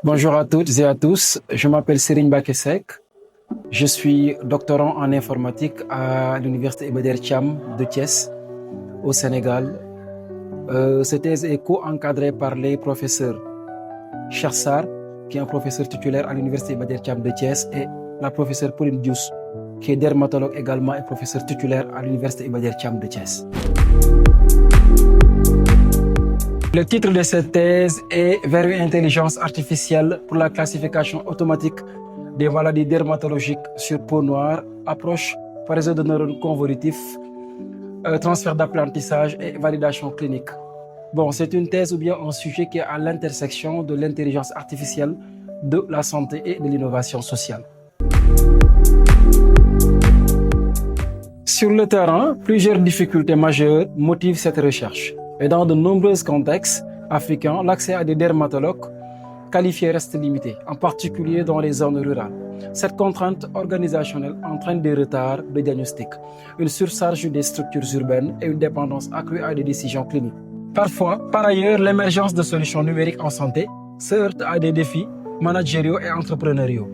Bonjour à toutes et à tous, je m'appelle Serigne Bakesek, je suis doctorant en informatique à l'Université Iba Der Thiam de Thiès, au Sénégal. Cette thèse est co-encadrée par les professeurs Cheikh Sarr, qui est un professeur titulaire à l'Université Iba Der Thiam de Thiès, et la professeure Pauline Diouf, qui est dermatologue également et professeur titulaire à l'Université Iba Der Thiam de Thiès. Le titre de cette thèse est Vers une intelligence artificielle pour la classification automatique des maladies dermatologiques sur peau noire, approche par réseau de neurones convolutifs, transfert d'apprentissage et validation clinique. Bon, c'est une thèse ou bien un sujet qui est à l'intersection de l'intelligence artificielle, de la santé et de l'innovation sociale. Sur le terrain, plusieurs difficultés majeures motivent cette recherche. Et dans de nombreux contextes africains, l'accès à des dermatologues qualifiés reste limité, en particulier dans les zones rurales. Cette contrainte organisationnelle entraîne des retards de diagnostic, une surcharge des structures urbaines et une dépendance accrue à des décisions cliniques. Parfois, par ailleurs, l'émergence de solutions numériques en santé se heurte à des défis managériaux et entrepreneuriaux.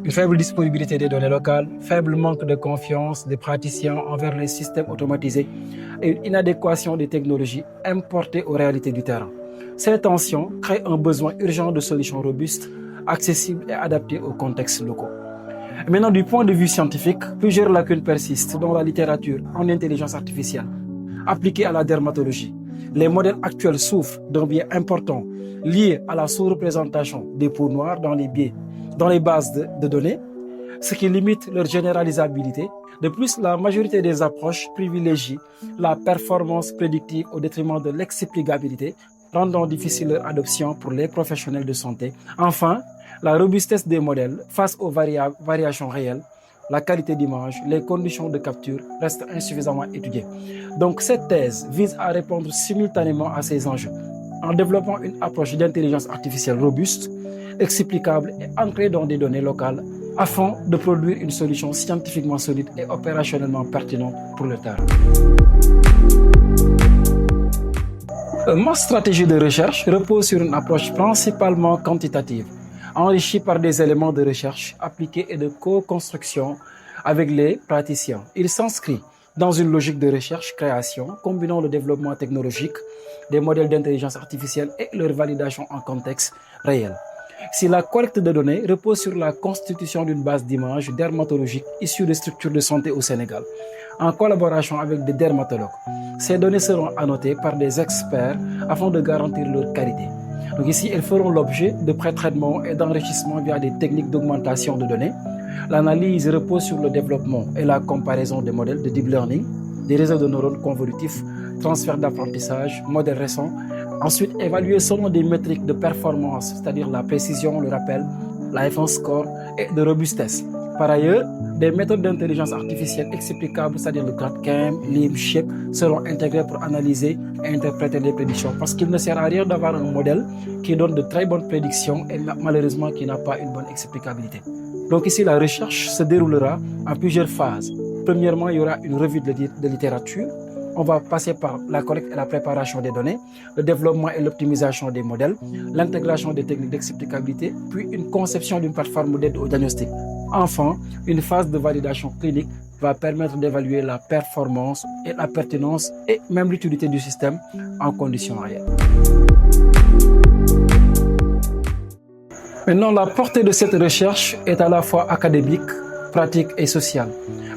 Une faible disponibilité des données locales, faible manque de confiance des praticiens envers les systèmes automatisés et une inadéquation des technologies importées aux réalités du terrain. Ces tensions créent un besoin urgent de solutions robustes, accessibles et adaptées aux contextes locaux. Maintenant, du point de vue scientifique, plusieurs lacunes persistent dans la littérature en intelligence artificielle appliquée à la dermatologie. Les modèles actuels souffrent d'un biais important lié à la sous-représentation des peaux noires dans les bases de données, ce qui limite leur généralisabilité. De plus, la majorité des approches privilégient la performance prédictive au détriment de l'explicabilité, rendant difficile leur adoption pour les professionnels de santé. Enfin, la robustesse des modèles face aux variations réelles, la qualité d'image, les conditions de capture restent insuffisamment étudiées. Donc cette thèse vise à répondre simultanément à ces enjeux en développant une approche d'intelligence artificielle robuste, explicable et ancrée dans des données locales afin de produire une solution scientifiquement solide et opérationnellement pertinente pour le terrain. Ma stratégie de recherche repose sur une approche principalement quantitative, enrichie par des éléments de recherche appliqués et de co-construction avec les praticiens. Il s'inscrit dans une logique de recherche-création combinant le développement technologique des modèles d'intelligence artificielle et leur validation en contexte réel. Si la collecte de données repose sur la constitution d'une base d'images dermatologiques issues des structures de santé au Sénégal, en collaboration avec des dermatologues, ces données seront annotées par des experts afin de garantir leur qualité. Donc ici, elles feront l'objet de pré-traitements et d'enrichissement via des techniques d'augmentation de données. L'analyse repose sur le développement et la comparaison des modèles de deep learning, des réseaux de neurones convolutifs, transfert d'apprentissage, modèles récents. Ensuite, évaluer selon des métriques de performance, c'est-à-dire la précision, le rappel, la F1 score et de robustesse. Par ailleurs, des méthodes d'intelligence artificielle explicables, c'est-à-dire le GradCam, LIM, Shape, seront intégrées pour analyser et interpréter les prédictions. Parce qu'il ne sert à rien d'avoir un modèle qui donne de très bonnes prédictions et malheureusement qui n'a pas une bonne explicabilité. Donc ici, la recherche se déroulera en plusieurs phases. Premièrement, il y aura une revue de littérature. On va passer par la collecte et la préparation des données, le développement et l'optimisation des modèles, l'intégration des techniques d'explicabilité, puis une conception d'une plateforme d'aide au diagnostic. Enfin, une phase de validation clinique va permettre d'évaluer la performance et la pertinence et même l'utilité du système en conditions réelles. Maintenant, la portée de cette recherche est à la fois académique, pratique et sociale.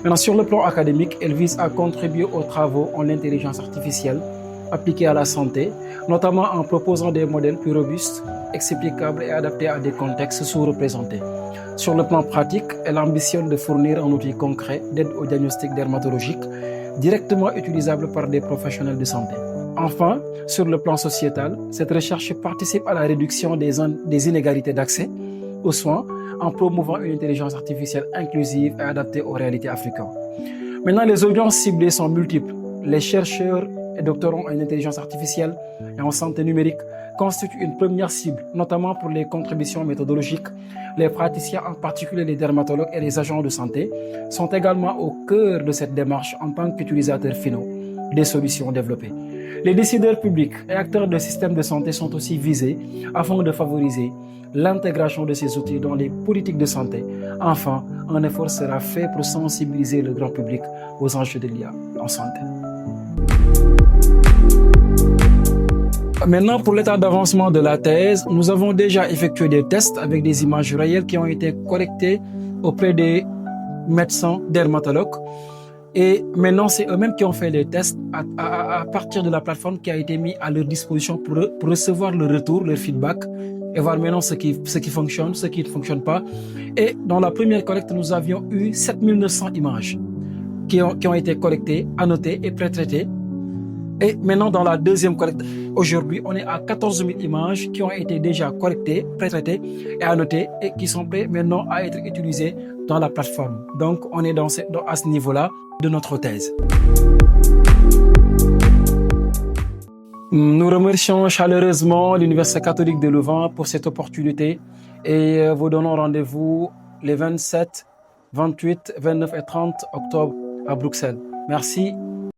Maintenant, sur le plan académique, elle vise à contribuer aux travaux en intelligence artificielle appliqués à la santé, notamment en proposant des modèles plus robustes, explicables et adaptés à des contextes sous-représentés. Sur le plan pratique, elle ambitionne de fournir un outil concret d'aide au diagnostic dermatologique directement utilisable par des professionnels de santé. Enfin, sur le plan sociétal, cette recherche participe à la réduction des inégalités d'accès aux soins en promouvant une intelligence artificielle inclusive et adaptée aux réalités africaines. Maintenant, les audiences ciblées sont multiples. Les chercheurs et doctorants en intelligence artificielle et en santé numérique constituent une première cible, notamment pour les contributions méthodologiques. Les praticiens, en particulier les dermatologues et les agents de santé, sont également au cœur de cette démarche en tant qu'utilisateurs finaux des solutions développées. Les décideurs publics et acteurs des systèmes de santé sont aussi visés afin de favoriser l'intégration de ces outils dans les politiques de santé. Enfin, un effort sera fait pour sensibiliser le grand public aux enjeux de l'IA en santé. Maintenant, pour l'état d'avancement de la thèse, nous avons déjà effectué des tests avec des images réelles qui ont été collectées auprès des médecins dermatologues. Et maintenant, c'est eux-mêmes qui ont fait les tests à partir de la plateforme qui a été mise à leur disposition pour recevoir le retour, leur feedback et voir maintenant ce qui fonctionne, ce qui ne fonctionne pas. Et dans la première collecte, nous avions eu 7900 images qui ont été collectées, annotées et pré-traitées. Et maintenant, dans la deuxième collecte, aujourd'hui, on est à 14 000 images qui ont été déjà collectées, pré-traitées et annotées et qui sont prêtes maintenant à être utilisées dans la plateforme. Donc, on est à ce niveau-là de notre thèse. Nous remercions chaleureusement l'Université catholique de Louvain pour cette opportunité et vous donnons rendez-vous les 27, 28, 29 et 30 octobre à Bruxelles. Merci.